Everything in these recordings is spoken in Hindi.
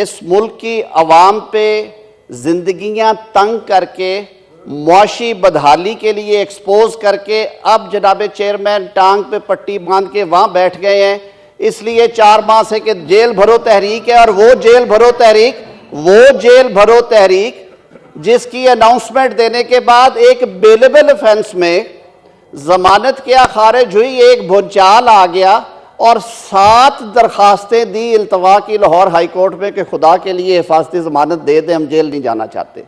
इस मुल्क की आवाम पे जिंदगियां तंग करके मुआशी बदहाली के लिए एक्सपोज करके अब जनाब चेयरमैन टांग पे पट्टी बांध के वहां बैठ गए हैं। इसलिए 4 माह से कि जेल भरो तहरीक है, और वो जेल भरो तहरीक जिसकी अनाउंसमेंट देने के बाद एक बेलेबल ऑफेंस में जमानत क्या खारिज हुई, एक भूचाल आ गया और 7 दरखास्तें दी इल्तवा की लाहौर हाई कोर्ट में कि खुदा के लिए हिफाजती जमानत दे दें, हम जेल नहीं जाना चाहते।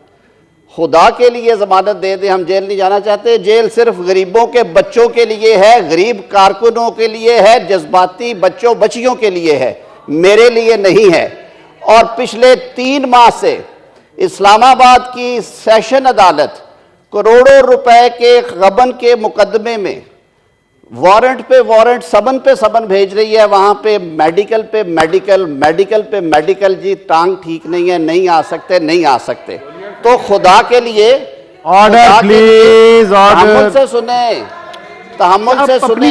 खुदा के लिए जमानत दे दें, हम जेल नहीं जाना चाहते। जेल सिर्फ गरीबों के बच्चों के लिए है, गरीब कारकुनों के लिए है, जज्बाती बच्चों बच्चियों के लिए है, मेरे लिए नहीं है। और पिछले 3 माह से इस्लामाबाद की सेशन अदालत करोड़ों रुपए के गबन के मुकदमे में वारंट पे वारंट, सबन पे सबन भेज रही है। वहां पे मेडिकल पे मेडिकल, जी टांग ठीक नहीं है, नहीं आ सकते। तो खुदा के लिए ऑर्डर प्लीज, ऑर्डर से सुने, तहम्मुल से सुने।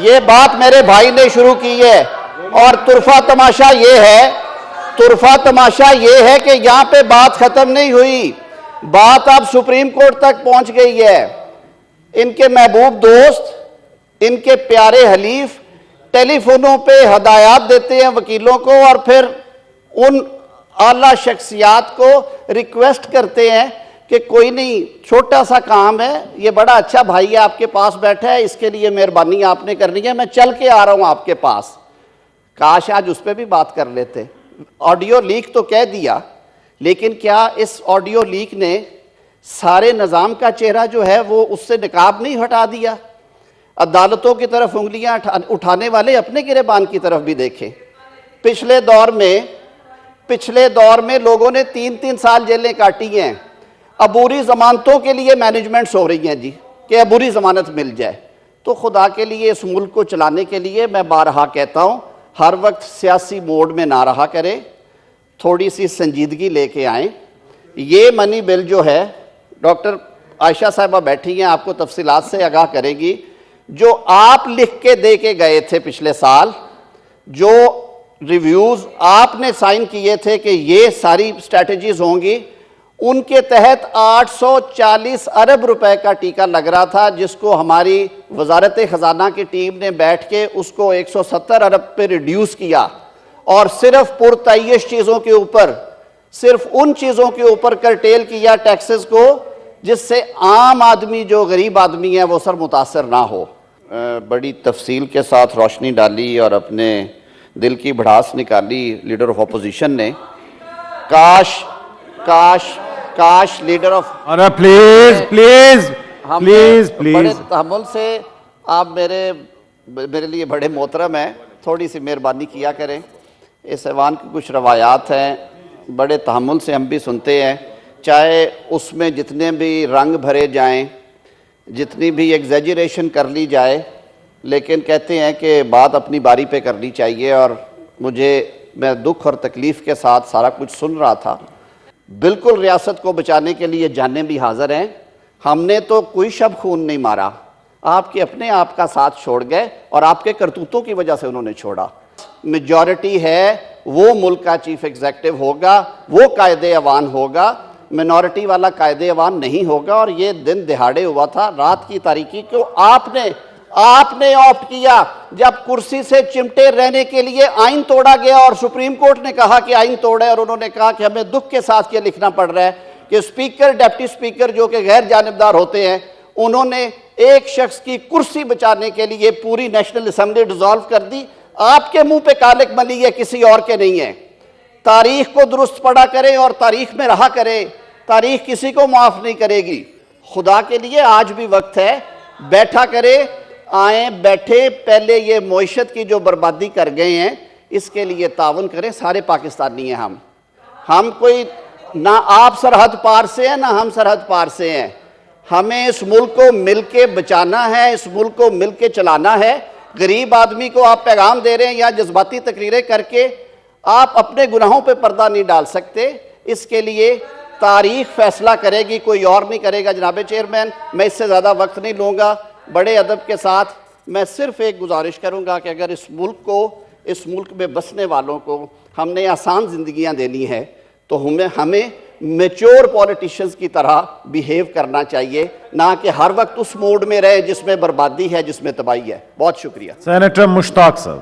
ये बात मेरे भाई ने शुरू की है। और तुरफा तमाशा ये है कि यहां पे बात खत्म नहीं हुई, बात अब सुप्रीम कोर्ट तक पहुंच गई है। इनके महबूब दोस्त, इनके प्यारे हलीफ टेलीफोनों पे हदायत देते हैं वकीलों को, और फिर उन आला शख्सियात को रिक्वेस्ट करते हैं कि कोई नहीं, छोटा सा काम है, ये बड़ा अच्छा भाई है आपके पास बैठा है, इसके लिए मेहरबानी आपने करनी है, मैं चल के आ रहा हूं आपके पास। काश आज उस पर भी बात कर लेते। ऑडियो लीक तो कह दिया, लेकिन क्या इस ऑडियो लीक ने सारे निज़ाम का चेहरा जो है वो उससे निकाब नहीं हटा दिया? अदालतों की तरफ उंगलियां उठाने वाले अपने गिरेबान की तरफ भी देखें। पिछले दौर में लोगों ने 3-3 साल जेलें काटी हैं। अबूरी जमानतों के लिए मैनेजमेंट्स हो रही हैं जी कि अबूरी जमानत मिल जाए। तो खुदा के लिए इस मुल्क को चलाने के लिए मैं बारहा कहता हूं, हर वक्त सियासी मोड में ना रहा करें, थोड़ी सी संजीदगी लेके आएं। ये मनी बिल जो है, डॉक्टर आयशा साहिबा बैठी हैं, आपको तफसीलात से आगाह करेगी, जो आप लिख के दे के गए थे पिछले साल, जो रिव्यूज आपने साइन किए थे कि ये सारी स्ट्रैटेजीज होंगी, उनके तहत 840 अरब रुपए का टीका लग रहा था, जिसको हमारी वजारत खजाना की टीम ने बैठ के उसको 170 अरब पे रिड्यूस किया, और सिर्फ पुरतय्यश चीज़ों के ऊपर, सिर्फ उन चीज़ों के ऊपर करटेल किया टैक्सेस को, जिससे आम आदमी जो गरीब आदमी है वो सर मुतासर ना हो। बड़ी तफसील के साथ रोशनी डाली और अपने दिल की भड़ास निकाली लीडर ऑफ अपोजिशन ने। काश लीडर ऑफ, प्लीज बड़े तहम्मुल से आप मेरे लिए बड़े मोहतरम हैं, थोड़ी सी मेहरबानी किया करें। इस ऐवान की कुछ रवायात हैं, बड़े तहम्मुल से हम भी सुनते हैं, चाहे उसमें जितने भी रंग भरे जाएं, जितनी भी एग्जैजरेशन कर ली जाए, लेकिन कहते हैं कि बात अपनी बारी पे करनी चाहिए। और मैं दुख और तकलीफ़ के साथ सारा कुछ सुन रहा था। बिल्कुल रियासत को बचाने के लिए जाने भी हाजिर हैं। हमने तो कोई शब खून नहीं मारा, आपके अपने आप का साथ छोड़ गए और आपके करतूतों की वजह से उन्होंने छोड़ा। मेजॉरिटी है वो मुल्क का चीफ एग्जीक्यूटिव होगा, वो कायदे अवान होगा, मिनॉरिटी वाला कायदे अवान नहीं होगा। और ये दिन दिहाड़े हुआ था, रात की तारीकी को आपने ऑप्ट किया। जब कुर्सी से चिमटे रहने के लिए आइन तोड़ा गया और सुप्रीम कोर्ट ने कहा कि आइन तोड़ा, और उन्होंने कहा कि हमें दुख के साथ ये लिखना पड़ रहा है कि स्पीकर, डिप्टी स्पीकर जो कि गैर जानिबदार होते हैं, उन्होंने एक शख्स की कुर्सी बचाने के लिए पूरी नेशनल असेंबली डिसॉल्व कर दी। आपके मुंह पे कालिक मली है, किसी और के नहीं है। तारीख को दुरुस्त पढ़ा करें और तारीख में रहा करें, तारीख किसी को माफ नहीं करेगी। खुदा के लिए आज भी वक्त है, बैठा करें, आए बैठे, पहले ये मईशत की जो बर्बादी कर गए हैं इसके लिए ताउन करें। सारे पाकिस्तानी हैं हम कोई ना आप सरहद पार से हैं ना हम सरहद पार से हैं। हमें इस मुल्क को मिलके बचाना है, इस मुल्क को मिलके चलाना है। गरीब आदमी को आप पैगाम दे रहे हैं या जज्बाती तकरीरें करके आप अपने गुनाहों पे पर्दा नहीं डाल सकते। इसके लिए तारीख फैसला करेगी, कोई और नहीं करेगा। जनाब चेयरमैन, मैं इससे ज़्यादा वक्त नहीं लूँगा। बड़े अदब के साथ मैं सिर्फ एक गुजारिश करूँगा कि अगर इस मुल्क को इस मुल्क में बसने वालों को हमने आसान जिंदगियां देनी है, तो हमें मैच्योर पॉलिटिशियंस की तरह बिहेव करना चाहिए, ना कि हर वक्त उस मोड में रहे जिसमें बर्बादी है, जिसमें तबाही है। बहुत शुक्रिया। Senator Mushtaq sir.